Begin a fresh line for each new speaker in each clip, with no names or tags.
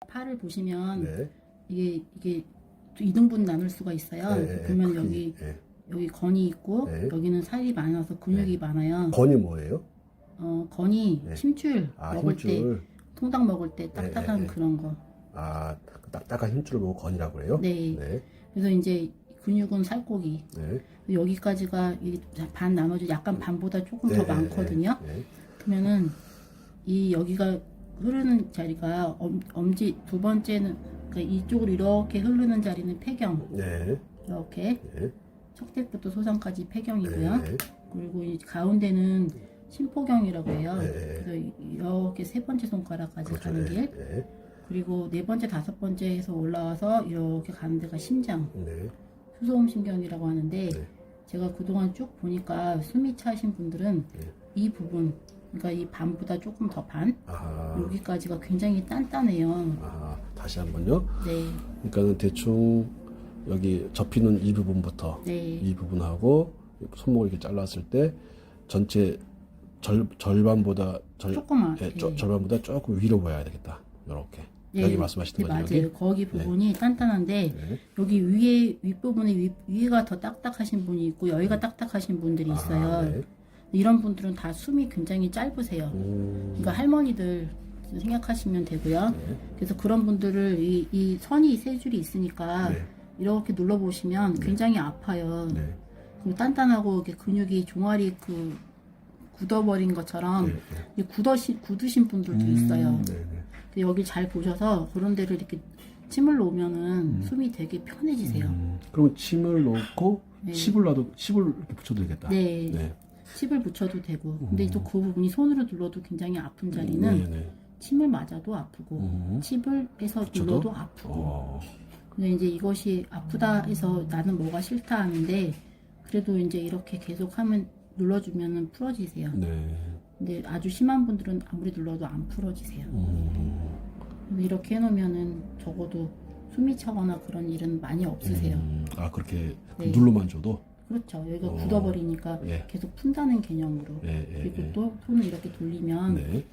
팔을 보시면
네.
이게 2등분 나눌 수가 있어요.
네,
보면
크기.
여기 건이 있고
네.
여기는 살이 많아서 근육이 많아요.
건이 뭐예요?
건이
네.
힘줄 먹을
힘줄.
때 통닭 먹을 때 딱딱한 그런 거.
딱딱한 힘줄을 보고 건이라고 그래요?
네.
네.
그래서 이제 근육은 살코기.
네.
여기까지가 반 나눠져 약간 반보다 조금 더 많거든요. 그러면은 여기가 흐르는 자리가 엄지 두 번째는 그러니까 이쪽으로 이렇게 흐르는 자리는 폐경.
네.
이렇게
네.
척대부터 소상까지 폐경이고요.
네.
그리고 이 가운데는 심포경이라고 해요.
네.
그래서 이렇게 세 번째 손가락까지
그렇죠.
가는 길.
네.
그리고 네 번째, 다섯 번째에서 올라와서 이렇게 가는 데가 심장.
네.
수소음 신경이라고 하는데
네.
제가 그동안 쭉 보니까 숨이 차신 분들은
네.
이 부분, 그러니까 이 반보다 조금 더 반,
아하.
여기까지가 굉장히 단단해요.
다시 한번요.
네,
그러니까는 대충 여기 접히는 이 부분부터
네,
이 부분하고 손목을 이렇게 잘랐을 때 전체 절반보다
조금만.
절반보다 조금 위로 보여야 되겠다. 이렇게. 여기 말씀하시는
네,
거죠?
맞아요.
여기?
거기 부분이 단단한데
네.
여기 윗부분에 위에가 더 딱딱하신 분이 있고 여기가 딱딱하신 분들이 있어요.
네.
이런 분들은 다 숨이 굉장히 짧으세요. 그러니까 할머니들 생각하시면 되고요.
네.
그래서 그런 분들을 이 선이 세 줄이 있으니까
네.
이렇게 눌러보시면 굉장히 아파요.
네.
그리고 단단하고 이렇게 근육이 종아리 굳어버린 것처럼 굳으신 분들도 있어요.
네.
근데 여기 잘 보셔서 그런 데를 이렇게 침을 놓으면은 숨이 되게 편해지세요.
그럼 침을 놓고
네.
칩을 이렇게 붙여도 되겠다.
네.
네.
칩을 붙여도 되고. 근데 또 그 부분이 손으로 눌러도 굉장히 아픈 자리는
네.
침을 맞아도 아프고 칩을 해서 눌러도 아프고. 근데 이제 이것이 아프다 해서 나는 뭐가 싫다 하는데 그래도 이제 이렇게 계속 하면 눌러주면은 풀어지세요.
네.
근데 아주 심한 분들은 아무리 눌러도 안 풀어지세요. 이렇게 해놓으면은 적어도 숨이 차거나 그런 일은 많이 없으세요.
그렇게
네.
눌러만 줘도?
그렇죠. 여기가 굳어버리니까
네.
계속 푼다는 개념으로. 그리고 또 손을 이렇게 돌리면
네.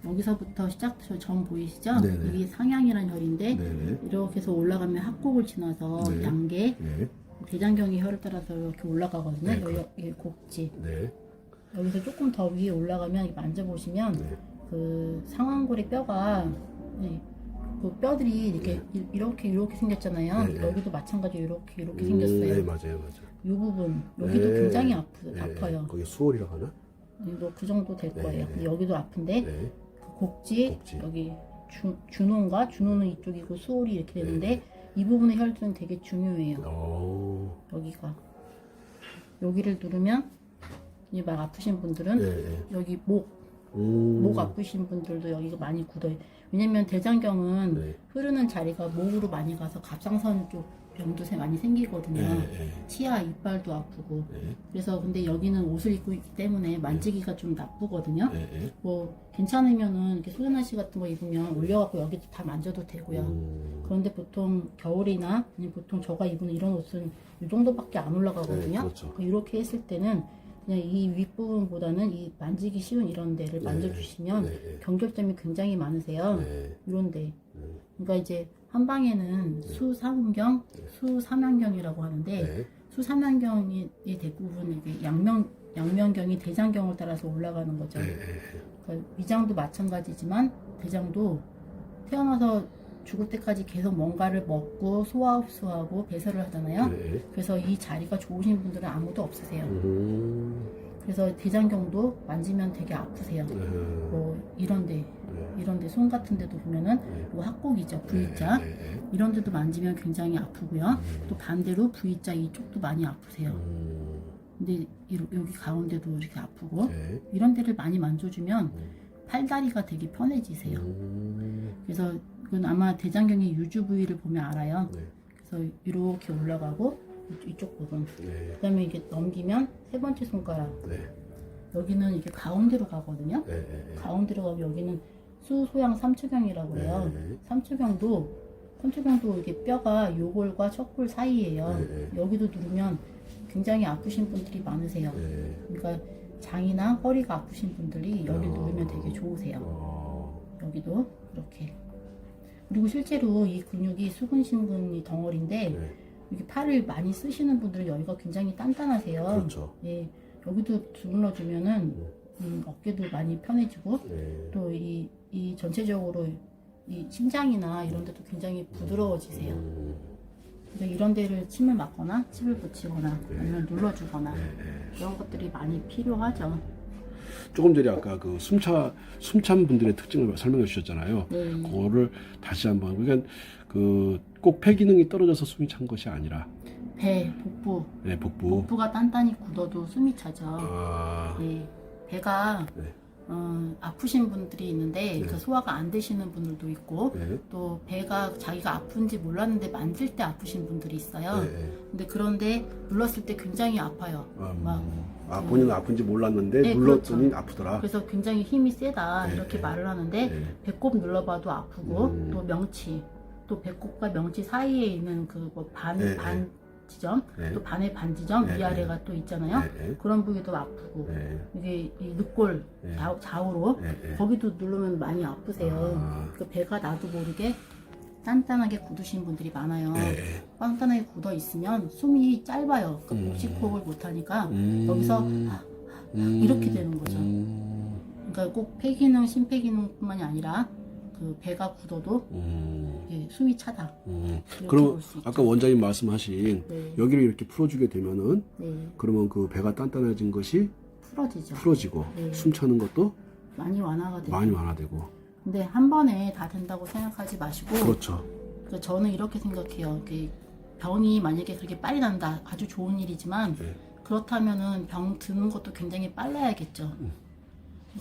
여기서부터 점 보이시죠?
네네.
여기 상향이라는 혈인데
네.
이렇게 해서 올라가면 합곡을 지나서
네.
양계,
네.
대장경의 혈을 따라서 이렇게 올라가거든요.
네,
여기 곡지.
네.
여기서 조금 더 위에 올라가면 만져보시면
네.
그 상완골의 뼈가 그 뼈들이 이렇게 생겼잖아요.
네, 네.
여기도 마찬가지로 이렇게 생겼어요.
네, 맞아요.
이 부분 여기도
네.
굉장히
네.
아파요.
거기 수월이라고 하나?
그 정도 될
네,
거예요.
네.
근데 여기도 아픈데
네.
그 곡지 여기 준호는 이쪽이고 수월이 이렇게 되는데 이 부분의 혈들은 되게 중요해요. 여기가 여기를 누르면 이제 막 아프신 분들은 여기 목 아프신 분들도 여기가 많이 굳어요. 왜냐면 대장경은 흐르는 자리가 목으로 많이 가서 갑상선 쪽 병도 많이 생기거든요. 치아, 이빨도 아프고. 그래서 근데 여기는 옷을 입고 있기 때문에 만지기가 좀 나쁘거든요. 뭐 괜찮으면은 이렇게 소변아시 같은 거 입으면 올려갖고 여기도 다 만져도 되고요. 그런데 보통 겨울이나 아니면 보통 제가 입은 이런 옷은 이 정도밖에 안 올라가거든요.
그렇죠.
이렇게 했을 때는 그냥 이 윗부분보다는 이 만지기 쉬운 이런 데를 만져주시면 경결점이 굉장히 많으세요. 이런 데. 그러니까 이제 한방에는 수삼음경, 수삼양경이라고 하는데 수삼양경이 대부분 이게 양면경이 대장경을 따라서 올라가는 거죠. 그러니까 위장도 마찬가지지만 대장도 태어나서 죽을 때까지 계속 뭔가를 먹고 소화 흡수하고 배설을 하잖아요. 그래서 이 자리가 좋으신 분들은 아무도 없으세요. 그래서 대장경도 만지면 되게 아프세요. 뭐 이런데 손 같은 데도 보면은 뭐 합곡이죠. V자 이런 데도 만지면 굉장히 아프고요. 또 반대로 V자 이쪽도 많이 아프세요. 근데 여기 가운데도 이렇게 아프고 이런 데를 많이 만져주면 팔다리가 되게 편해지세요. 그래서 이건 아마 대장경의 유주 부위를 보면 알아요. 그래서 이렇게 올라가고 이쪽 부분. 그 다음에 이게 넘기면 세 번째 손가락. 여기는 이게 가운데로 가거든요. 가운데로 가고 여기는 수소양 삼초경이라고 해요. 삼초경도 이게 뼈가 요골과 척골 사이예요. 여기도 누르면 굉장히 아프신 분들이 많으세요. 그러니까 장이나 허리가 아프신 분들이 여기 누르면 되게 좋으세요. 여기도 이렇게. 그리고 실제로 이 근육이 수근신근이 덩어리인데
네.
이게 팔을 많이 쓰시는 분들은 여기가 굉장히 단단하세요.
그렇죠.
예, 여기도 주물러주면은 어깨도 많이 편해지고
네.
또 이 전체적으로 이 심장이나 이런 데도 굉장히 부드러워지세요. 그래서 이런 데를 침을 맞거나 칩을 붙이거나 아니면 눌러주거나 그런 것들이 많이 필요하죠.
조금 전에 아까 그 숨찬 분들의 특징을 설명해 주셨잖아요.
네.
그거를 다시 한번 그러니까 그 꼭 폐 기능이 떨어져서 숨이 찬 것이 아니라
배, 복부,
네, 복부.
복부가 단단히 굳어도 숨이 차죠.
아,
네, 배가
네.
아프신 분들이 있는데
네.
그 소화가 안 되시는 분들도 있고
네.
또 배가 자기가 아픈지 몰랐는데 만질 때 아프신 분들이 있어요.
네.
근데 그런데 눌렀을 때 굉장히 아파요.
본인은 아픈지 몰랐는데
네,
눌렀더니
그렇죠.
아프더라.
그래서 굉장히 힘이 세다
네.
이렇게 말을 하는데
네.
배꼽 눌러봐도 아프고 또 명치 또 배꼽과 명치 사이에 있는 그 뭐 반
네.
지점
네.
또 반의 반 지점
네.
위아래가 또 있잖아요.
네.
그런 부위도 아프고
네.
이게 이 늑골
네.
좌우로
네.
거기도 누르면 많이 아프세요.
아.
그 배가 나도 모르게 단단하게 굳으신 분들이 많아요.
네.
단단하게 굳어 있으면 숨이 짧아요. 그 복식호흡을 못 하니까 여기서 이렇게 되는 거죠. 그러니까 꼭 폐기능, 심폐기능뿐만이 아니라 그 배가 굳어도 예, 숨이 차다. 이렇게
그럼
볼 수 있죠.
아까 원장님 말씀하신
네.
여기를 이렇게 풀어주게 되면은
네,
그러면 그 배가 단단해진 것이
풀어지죠.
풀어지고
네.
숨 차는 것도
많이 완화가 되죠.
많이 완화되고.
근데 한 번에 다 된다고 생각하지 마시고
그렇죠.
그래서 저는 이렇게 생각해요. 병이 만약에 그렇게 빨리 난다. 아주 좋은 일이지만
네.
그렇다면은 병 드는 것도 굉장히 빨라야겠죠.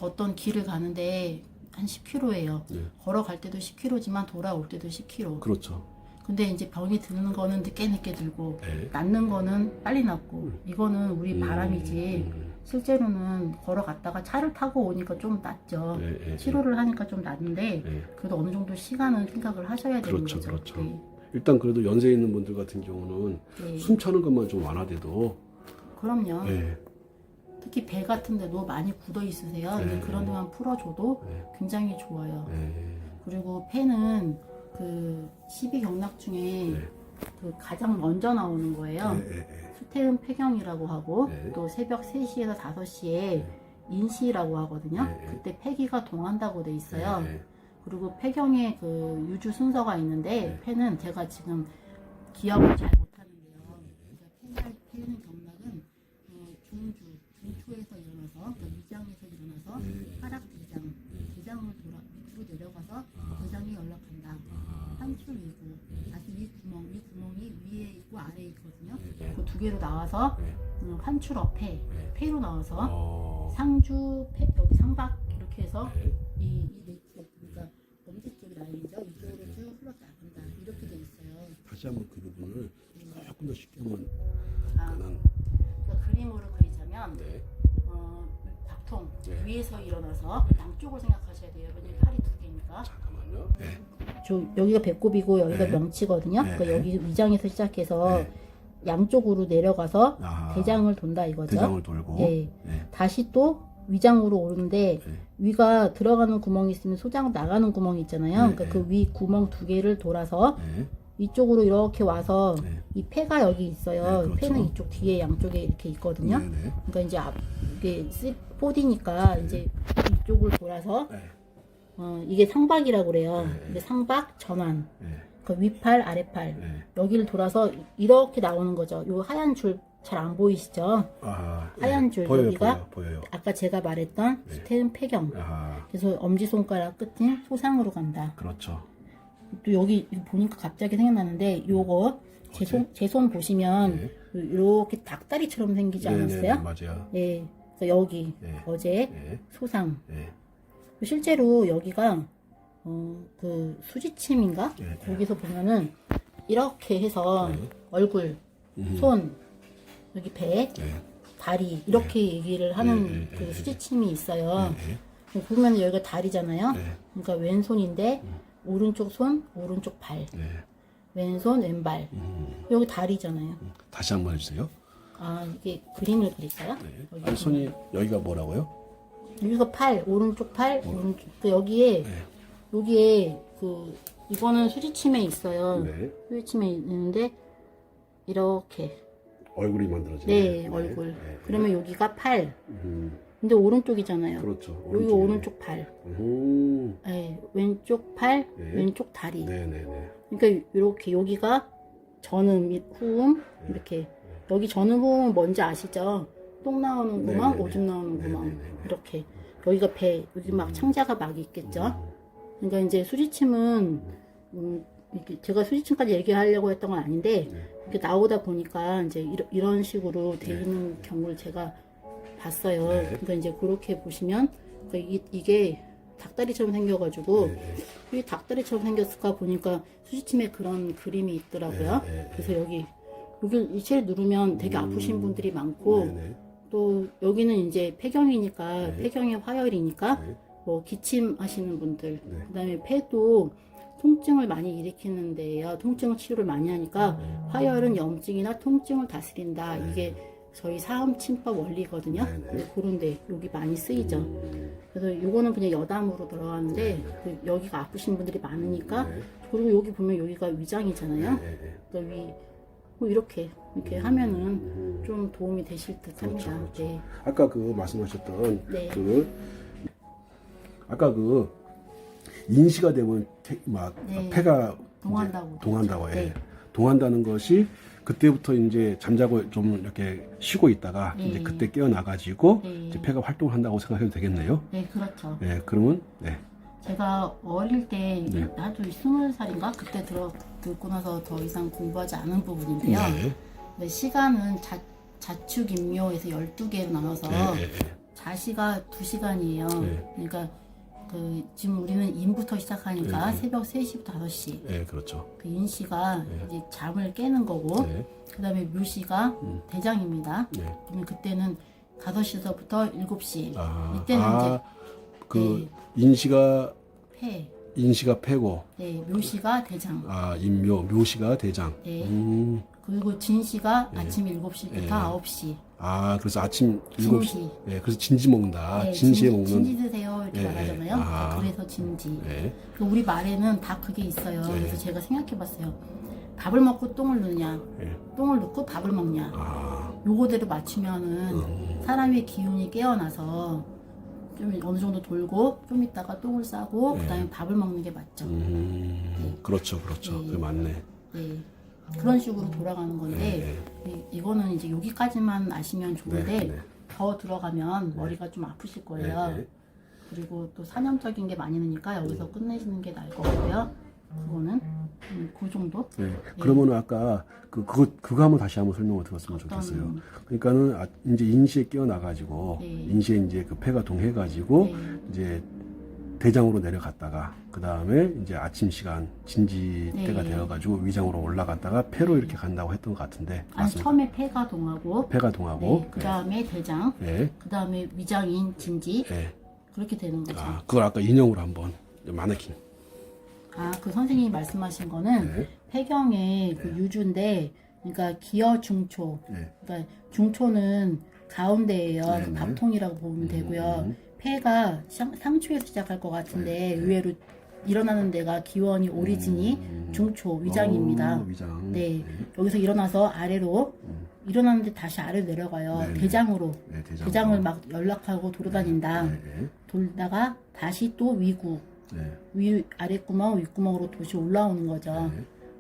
어떤 길을 가는데 한 10km예요.
네.
걸어갈 때도 10km지만 돌아올 때도 10km.
그렇죠.
근데 이제 병이 드는 거는 늦게 들고
네.
낫는 거는 빨리 낫고 이거는 우리 바람이지 실제로는 걸어갔다가 차를 타고 오니까 좀 낫죠.
네.
치료를 하니까 좀 낫는데
네.
그래도 어느 정도 시간은 생각을 하셔야 되는
그렇죠,
거죠.
그렇죠.
네.
일단 그래도 연세 있는 분들 같은 경우는
네.
숨 차는 것만 좀 완화돼도
그럼요.
네.
특히 배 같은 데도 많이 굳어 있으세요.
네.
근데 그런 데만 풀어줘도
네.
굉장히 좋아요.
네.
그리고 폐는 그 12경락 중에
네.
그 가장 먼저 나오는 거예요.
네.
수태음 폐경이라고 하고
네.
또 새벽 3시에서 5시에 인시라고 하거든요.
네.
그때 폐기가 동한다고 돼 있어요.
네.
그리고 폐경의 그 유주 순서가 있는데
네.
폐는 제가 지금 기억을 잘 못하는데요. 그러니까 폐는 경락은 중초에서 일어나서 그러니까 위장에서 일어나서 하락 대장, 대장을 돌아 밑으로 내려가서 대장에 연락한다. 환출 위구, 다시 위 구멍이 위에 있고 아래에 있거든요. 그 두 개로 나와서 환출어 폐로 나와서 상주 폐, 여기 상박 이렇게 해서 이 내쪽 그러니까 엄지 쪽 라인이죠. 이쪽으로 쭉 흘러 나간다. 이렇게 돼 있어요.
다시 한번 그 부분을 조금 더 쉽게 한번
그러니까 그림으로 그리자면
네.
박통
네.
위에서 일어나서 양쪽을 생각하셔야 돼요. 왜냐면 팔이 두 개니까.
잠깐만요. 네.
여기가 배꼽이고 여기가
네.
명치거든요.
네.
그러니까 여기 위장에서 시작해서
네.
양쪽으로 내려가서
아,
대장을 돈다 이거죠.
대장을 돌고.
네.
네.
다시 또 위장으로 오르는데
네.
위가 들어가는 구멍이 있으면 소장 나가는 구멍이 있잖아요.
네.
그러니까 그 위 구멍 두 개를 돌아서
네.
이쪽으로 이렇게 와서
네.
이 폐가 여기 있어요.
네, 그렇죠.
폐는 이쪽 뒤에 양쪽에 이렇게 있거든요.
네. 네.
그러니까 이제 이게 4D니까 이제 이쪽을 돌아서
네.
이게 상박이라고 그래요.
네.
근데 상박 전환.
네.
그 위팔 아래팔
네.
여기를 돌아서 이렇게 나오는 거죠. 요 하얀 줄 잘 안 보이시죠?
아,
하얀 줄
보여요,
여기가
보여요.
아까 제가 말했던
네.
수태음 폐경.
아,
그래서 엄지손가락 끝은 소상으로 간다.
그렇죠.
또 여기 이거 보니까 갑자기 생각나는데 요거 제 손 보시면
네.
이렇게 닭다리처럼 생기지
네,
않았어요?
네, 맞아요.
네. 그래서 여기
네.
어제
네.
소상.
네.
실제로 여기가 그 수지침인가?
네.
거기서 보면은 이렇게 해서
네.
얼굴, 손, 여기 배,
네.
다리 이렇게 얘기를 하는
네.
그 수지침이 있어요.
네.
보면 여기가 다리잖아요.
네.
그러니까 왼손인데 오른쪽 손, 오른쪽 발,
네.
왼손, 왼발. 여기 다리잖아요.
다시 한번 해주세요.
아 이게 그림을 그릴까요?
네.
여기
아니, 손이 여기가 뭐라고요?
여기가 팔, 오른쪽 팔, 오른쪽 그 여기에
네.
여기에 그 이거는 수지침에 있어요.
네.
수지침에 있는데 이렇게.
얼굴이 만들어지네.
네, 얼굴. 그러면 여기가 팔.
음,
근데 오른쪽이잖아요.
그렇죠.
여기
오른쪽이네.
오른쪽 팔. 네, 왼쪽 팔,
네.
왼쪽 다리.
네네네.
그러니까 이렇게 여기가 전음, 후음 이렇게. 여기 전음, 후음은 뭔지 아시죠? 똥 나오는 구멍,
네네네.
오줌 나오는 구멍.
네네네.
이렇게. 여기가 배, 여기 막 창자가 막 있겠죠? 그러니까 이제 수지침은 이렇게 제가 수지침까지 얘기하려고 했던 건 아닌데 이렇게 나오다 보니까 이제 이런 식으로 돼 있는 경우를 제가 봤어요.
네.
그러니까 이제 그렇게 보시면 그러니까 이게 닭다리처럼 생겨가지고 이 닭다리처럼 생겼을까 보니까 수지침에 그런 그림이 있더라고요. 그래서 여기 이체를 누르면 되게 아프신 분들이 많고
네네.
또 여기는 이제 폐경이니까 폐경의 화열이니까
네.
뭐 기침하시는 분들
네.
그다음에 폐도 통증을 많이 일으키는데요. 통증 치료를 많이 하니까 화열은 염증이나 통증을 다스린다. 이게 저희 사음침법 원리거든요.
네네.
그런데 여기 많이 쓰이죠. 그래서 요거는 그냥 여담으로 들어가는데 그 여기가 아프신 분들이 많으니까
네.
그리고 여기 보면 여기가 위장이잖아요. 그러니까 뭐 이렇게 하면은 좀 도움이 되실 듯합니다.
그렇죠, 그렇죠.
네.
아까 그 말씀하셨던
네.
아까 인시가 되면 막
네.
폐가
동한다고.
동한다고 해.
네.
동한다는 것이 그때부터 이제 잠자고 좀 이렇게 쉬고 있다가
네.
이제 그때 깨어나가지고
네.
이제 폐가 활동을 한다고 생각해도 되겠네요.
네, 그렇죠.
네, 그러면
제가 어릴 때
네.
나도 20살인가 그때 듣고 나서 더 이상 공부하지 않은 부분인데요. 근데 시간은 자축인묘에서 12개로 나눠서 자시가 2시간이에요.
네.
그러니까 지금 우리는 인부터 시작하니까
네.
새벽 3시부터 5시.
네, 그렇죠.
그 인시가 이제 잠을 깨는 거고
네.
그다음에 묘시가 대장입니다.
네.
그러면 그때는 5시서부터 7시.
아,
이때는 이제
그
네.
인시가 폐고,
네, 묘시가 대장.
묘시가 대장.
네. 그리고 진시가 아침 7시부터 9시.
그래서 아침
진지.
7시. 네, 그래서 진지 먹는다.
네,
진시에 먹는.
진지 드세요 이렇게
네,
말하잖아요.
아.
그래서 진지.
네.
그 우리 말에는 다 그게 있어요. 그래서 제가 생각해봤어요. 밥을 먹고 똥을 누냐, 똥을 넣고 밥을 먹냐. 요거대로 맞추면은 사람의 기운이 깨어나서 좀 어느 정도 돌고 좀 있다가 똥을 싸고 그다음에 밥을 먹는 게 맞죠.
그렇죠, 그렇죠.
네.
그게 맞네.
네. 그런 식으로 돌아가는 건데 이거는 이제 여기까지만 아시면 좋은데
네.
더 들어가면 머리가 좀 아프실 거예요. 그리고 또 사념적인 게 많이 나니까 여기서 끝내시는 게 나을 것 같고요. 그거는 그 정도.
네. 그러면 아까 그거 한번 다시 한번 설명을 들었으면 좋겠어요. 그러니까는 이제 인시에 깨어나가지고 인시에 이제 그 폐가 동해가지고 이제 대장으로 내려갔다가 그 다음에 이제 아침 시간 진지 때가 되어가지고 위장으로 올라갔다가 폐로 이렇게 간다고 했던 것 같은데.
아니
맞습니까?
처음에 폐가 동하고.
폐가 동하고.
그 다음에 대장. 그 다음에 위장인 진지. 그렇게 되는 거죠.
그걸 아까 인형으로 한번 마네킹.
그 선생님이 말씀하신 거는 폐경의 그 유주인데, 그러니까 기어 중초. 그러니까 중초는 가운데예요. 그 밥통이라고 보면 되고요. 폐가 상초에서 시작할 것 같은데 의외로 일어나는 데가 기원이 오리진이 중초 위장입니다.
위장.
네. 여기서 일어나서 아래로 일어나는데 다시 아래로 내려가요. 대장으로. 대장을 막 연락하고 돌아다닌다. 돌다가 다시 또 위구. 위 아랫구멍 윗구멍으로 도시 올라오는 거죠.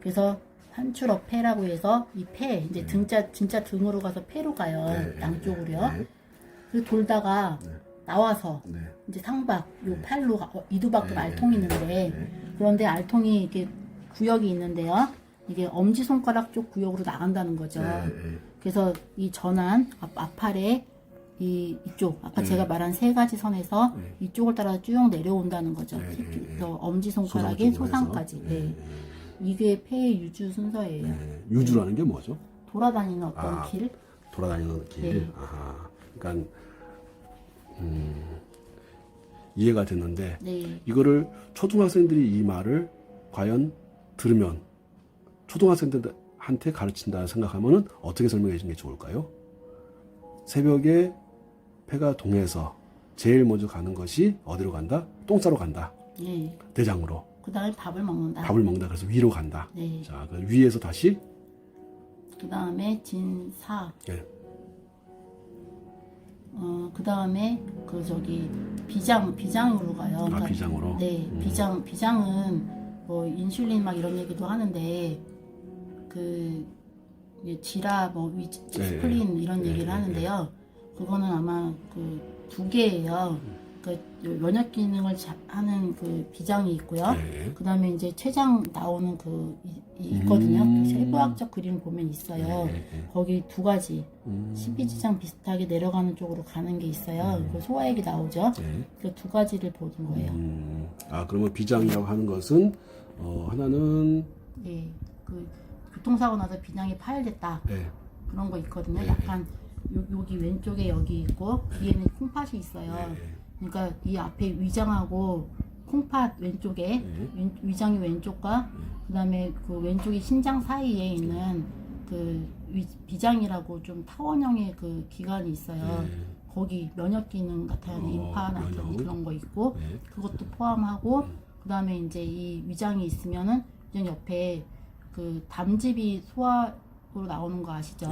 그래서 한출업 폐라고 해서 이 폐 이제 진짜 등으로 가서 폐로 가요. 양쪽으로요. 그리고 돌다가 나와서 이제 상박 요 팔로 이두박도 알통이 있는데 그런데 알통이 이렇게 구역이 있는데요. 이게 엄지 손가락 쪽 구역으로 나간다는 거죠. 그래서 이 전환 앞팔에 이쪽 아까 제가 말한 3가지 선에서 이쪽을 따라 쭉 내려온다는 거죠. 그래서 엄지 손가락인 소상까지. 이게 폐의 유주 순서예요.
유주라는 게 뭐죠?
돌아다니는 어떤 길.
돌아다니는 길. 그러니까 이해가 됐는데 이거를 초등학생들이 이 말을 과연 들으면 초등학생들한테 가르친다 생각하면은 어떻게 설명해 주는 게 좋을까요? 새벽에 폐가 동해서 제일 먼저 가는 것이 어디로 간다? 똥 싸러 간다. 대장으로.
그 다음에 밥을 먹는다.
밥을 먹는다. 그래서 위로 간다.
네.
자, 그 위에서 다시.
그 다음에 진사.
네.
그 다음에 그 저기 비장으로 가요.
아, 비장으로.
네, 비장은 뭐 인슐린 막 이런 얘기도 하는데 그 이제 지라 뭐 스플린 이런 얘기를 하는데요. 그거는 아마 그 두 개예요. 그 면역 기능을 하는 그 비장이 있고요.
네.
그 다음에 이제 췌장 나오는 그 있거든요. 세부학적 그림 보면 있어요. 거기 두 가지 12지장 비슷하게 내려가는 쪽으로 가는 게 있어요. 그 소화액이 나오죠. 그 두 가지를 보는 거예요.
아, 그러면 비장이라고 하는 것은 하나는
네, 그 교통사고 나서 비장이 파열됐다.
네.
그런 거 있거든요. 약간 여기 왼쪽에 여기 있고 뒤에는 콩팥이 있어요. 그러니까 이 앞에 위장하고 콩팥 왼쪽에 위장이 왼쪽과 그다음에 그 왼쪽이 신장 사이에 있는 그 비장이라고 좀 타원형의 그 기관이 있어요. 거기 면역 기능 나타나는 임파나 그런 거 있고 그것도 포함하고 그다음에 이제 이 위장이 있으면은 위장 옆에 그 담즙이 소화로 나오는 거 아시죠?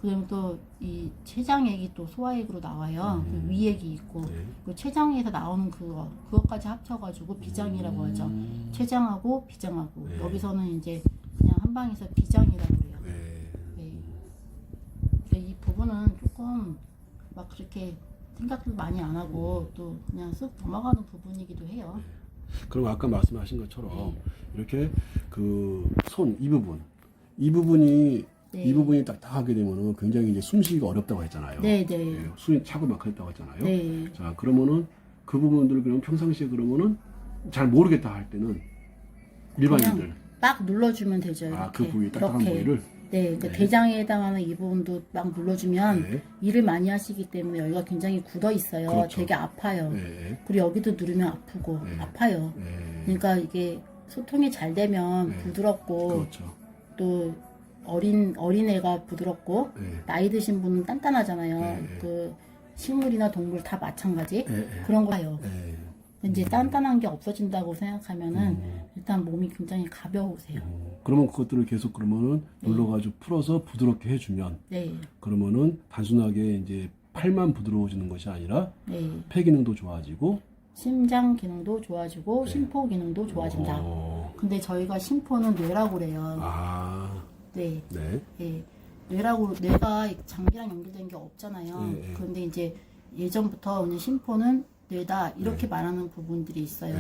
그다음에 또 이 췌장액이 또 소화액으로 나와요. 그 위액이 있고 그 췌장에서 나오는 그것까지 합쳐가지고 비장이라고 하죠. 췌장하고 비장하고 여기서는 이제 그냥 한 방에서 비장이라고 해요. 네. 그러니까 이 부분은 조금 막 그렇게 생각도 많이 안 하고 또 그냥 쓱 넘어가는 부분이기도 해요.
그럼 아까 말씀하신 것처럼 이렇게 그 손 이 부분이 이 부분이 딱딱하게 되면은 굉장히 이제 숨쉬기가 어렵다고 했잖아요.
네.
숨이 차고 막혔다고 했잖아요.
네.
자, 그러면은 그 부분들을 그럼 평상시에 그러면은 잘 모르겠다 할 때는 일반인들
딱 눌러주면 되죠. 이렇게.
그 부위 딱딱한 부위를.
네, 그러니까 대장에 해당하는 이 부분도 막 눌러주면 일을 많이 하시기 때문에 여기가 굉장히 굳어 있어요.
그렇죠.
되게 아파요. 그리고 여기도 누르면 아프고 아파요. 그러니까 이게 소통이 잘 되면 부드럽고
그렇죠.
또 어린애가 부드럽고 나이 드신 분은 단단하잖아요. 그 식물이나 동물 다 마찬가지 그런 거예요. 이제 단단한 게 없어진다고 생각하면은 일단 몸이 굉장히 가벼우세요.
그러면 그것들을 계속 그러면은 눌러가지고 풀어서 부드럽게 해주면 그러면은 단순하게 이제 팔만 부드러워지는 것이 아니라 폐 기능도 좋아지고
심장 기능도 좋아지고 심포 기능도 좋아진다. 근데 저희가 심포는 뇌라고 그래요. 네. 뇌라고 뇌가 장기랑 연결된 게 없잖아요. 그런데 이제 예전부터 그냥 심포는 뇌다 이렇게 말하는 부분들이 있어요.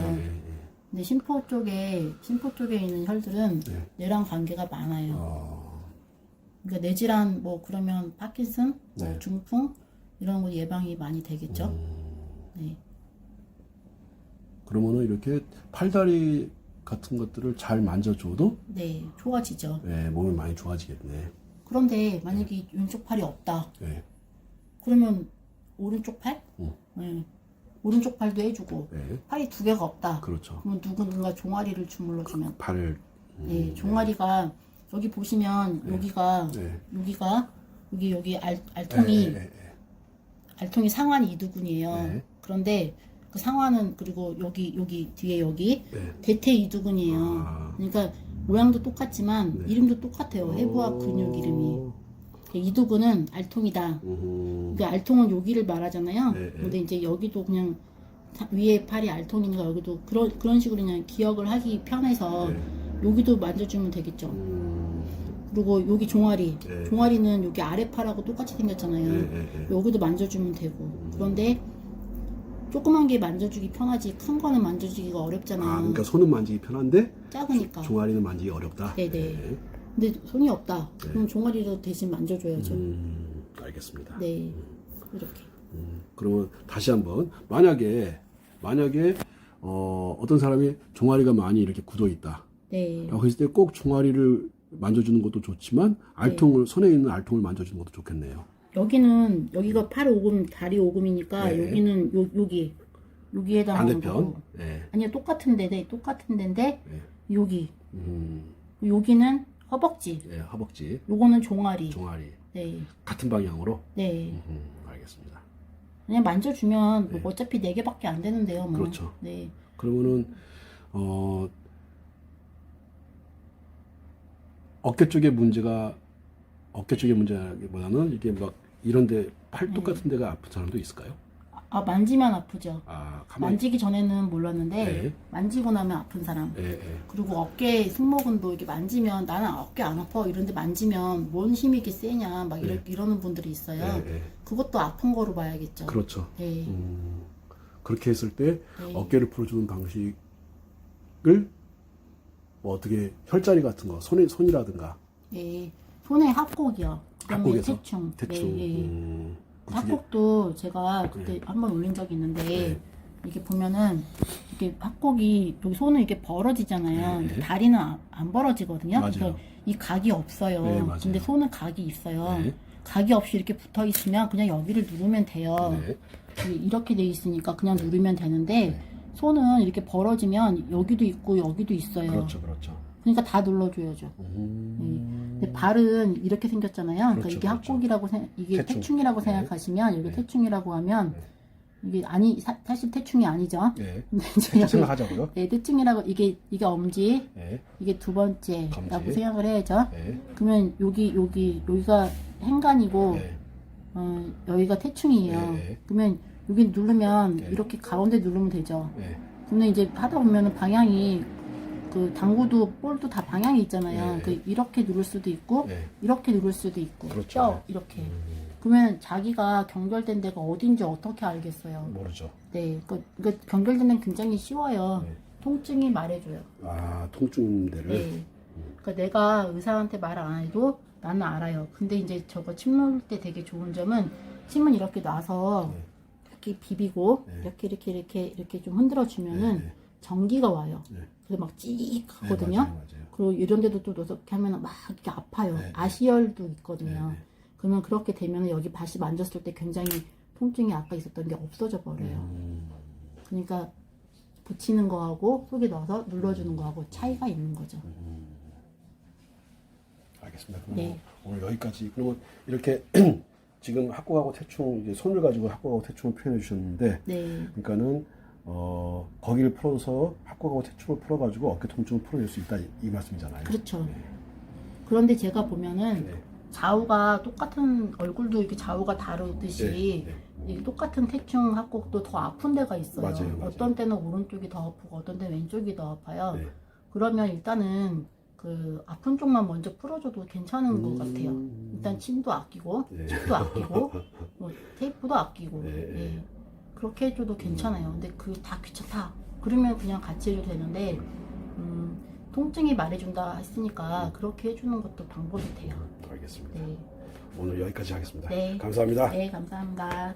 근데 심포 쪽에 있는 혈들은 뇌랑 관계가 많아요. 그러니까 뇌질환 뭐 그러면 파킨슨, 뭐 중풍 이런 거 예방이 많이 되겠죠. 네.
그러면은 이렇게 팔다리 같은 것들을 잘 만져줘도
좋아지죠.
몸이 많이 좋아지겠네.
그런데 만약에 왼쪽 팔이 없다. 그러면 오른쪽 팔? 오른쪽 팔도 해주고 팔이 두 개가 없다.
그렇죠.
그러면 누군가 종아리를 주물러주면
팔을
종아리가 여기 보시면 여기가 여기 알통이 알통이 상완 이두근이에요. 그런데 그 상완은 그리고 여기 뒤에 여기 대퇴 이두근이에요. 그러니까 모양도 똑같지만 이름도 똑같아요. 해부학 근육 이름이. 이두근은 알통이다. 그러니까 알통은 여기를 말하잖아요. 근데 이제 여기도 그냥 위에 팔이 알통이니까 여기도 그런 식으로 그냥 기억을 하기 편해서 여기도 만져주면 되겠죠. 그리고 여기 종아리. 종아리는 여기 아래팔하고 똑같이 생겼잖아요. 여기도 만져주면 되고. 그런데 조그만 게 만져주기 편하지 큰 거는 만져주기가 어렵잖아요.
그러니까 손은 만지기 편한데
작으니까.
종아리는 만지기 어렵다.
근데 손이 없다. 그럼 종아리로 대신 만져줘야죠.
알겠습니다.
이렇게.
그러면 다시 한번 만약에 어떤 사람이 종아리가 많이 이렇게 굳어 있다. 라고 했을 때 꼭 종아리를 만져주는 것도 좋지만 손에 있는 알통을 만져주는 것도 좋겠네요.
여기가 팔 오금, 다리 오금이니까 여기는 여기에 해당하는 거고. 아니요, 똑같은 데인데 여기. 여기는 허벅지.
허벅지.
요거는 종아리.
같은 방향으로. 알겠습니다.
그냥 만져주면 뭐 어차피 4개밖에 안 되는데요. 뭐.
그렇죠. 그러면은 어깨 쪽의 문제라기보다는 이게 막 이런데 팔뚝 같은 데가 아픈 사람도 있을까요?
만지면 아프죠.
가만히.
만지기 전에는 몰랐는데
네.
만지고 나면 아픈 사람.
네.
그리고 어깨 승모근도 이렇게 만지면 나는 어깨 안 아파 이런데 만지면 뭔 힘이 이렇게 세냐 막 이러는 분들이 있어요. 그것도 아픈 거로 봐야겠죠.
그렇죠.
네.
그렇게 했을 때
네.
어깨를 풀어주는 방식을 뭐 어떻게 혈자리 같은 거 손이라든가
네. 손에 합곡이요. 그다음에
합곡에서?
태충.
대충.
네. 합곡도 제가 그때 한번 올린 적이 있는데 이게 보면은 이게 합곡이 여기 손은 이렇게 벌어지잖아요. 근데 다리는 안 벌어지거든요.
맞아요.
그래서 이 각이 없어요.
네, 맞아요.
근데 손은 각이 있어요.
네.
각이 없이 이렇게 붙어 있으면 그냥 여기를 누르면 돼요.
네.
이렇게 돼 있으니까 그냥 누르면 되는데 손은 이렇게 벌어지면 여기도 있고 여기도 있어요.
그렇죠.
그러니까 다 눌러줘야죠. 근데 발은 이렇게 생겼잖아요. 그러니까
그렇죠,
이게
그렇죠.
합곡이라고 이게 태충이라고 생각하시면 여기 태충이라고 하면 이게 사실 태충이 아니죠. 근데 이제
생각하자고요.
네, 태충이라고 이게 엄지,
네.
이게 두 번째라고
검지.
생각을 해야죠.
네.
그러면 여기가 행간이고 여기가 태충이에요.
네.
그러면 여기 누르면 이렇게 가운데 누르면 되죠.
네.
근데 이제 하다 보면은 방향이 그 당구도 볼도 다 방향이 있잖아요. 그 이렇게 누를 수도 있고 이렇게 누를 수도 있고
그렇죠.
이렇게. 그러면 자기가 경결된 데가 어딘지 어떻게 알겠어요?
모르죠.
네, 그러니까 경결된 데는 굉장히 쉬워요. 통증이 말해줘요.
통증 데를.
네. 그러니까 내가 의사한테 말 안 해도 나는 알아요. 근데 이제 저거 침 놓을 때 되게 좋은 점은 침은 이렇게 놔서 이렇게 비비고 이렇게 좀 흔들어 주면은 전기가 와요. 그래서 막 찍 하거든요.
맞아요.
그리고 이런 데도 또 이렇게 하면 막 이렇게 아파요. 아시열도 있거든요. 그러면 그렇게 되면 여기 다시 만졌을 때 굉장히 통증이 아까 있었던 게 없어져 버려요. 그러니까 붙이는 거하고 속에 넣어서 눌러주는 거하고 차이가 있는 거죠.
알겠습니다. 그럼
네.
오늘 여기까지. 그러면 이렇게 지금 합곡하고 태충 이제 손을 가지고 합곡하고 태충을 표현해 주셨는데,
네.
그러니까는 거기를 풀어서 합곡하고 태충을 풀어가지고 어깨 통증을 풀어낼 수 있다 이 말씀이잖아요.
그렇죠. 그런데 제가 보면은 좌우가 똑같은 얼굴도 이렇게 좌우가 다르듯이 이게 똑같은 태충 합곡도 더 아픈 데가 있어요.
맞아요.
어떤 때는 오른쪽이 더 아프고 어떤 때는 왼쪽이 더 아파요. 그러면 일단은 그 아픈 쪽만 먼저 풀어줘도 괜찮은 것 같아요. 일단 침도 아끼고 칩도 아끼고 뭐 테이프도 아끼고 그렇게 해줘도 괜찮아요. 근데 그 다 귀찮다 그러면 그냥 같이 해줘도 되는데 통증이 말해준다 했으니까 그렇게 해주는 것도 방법이 돼요.
알겠습니다.
네.
오늘 여기까지 하겠습니다.
네.
감사합니다.
네, 감사합니다. 네.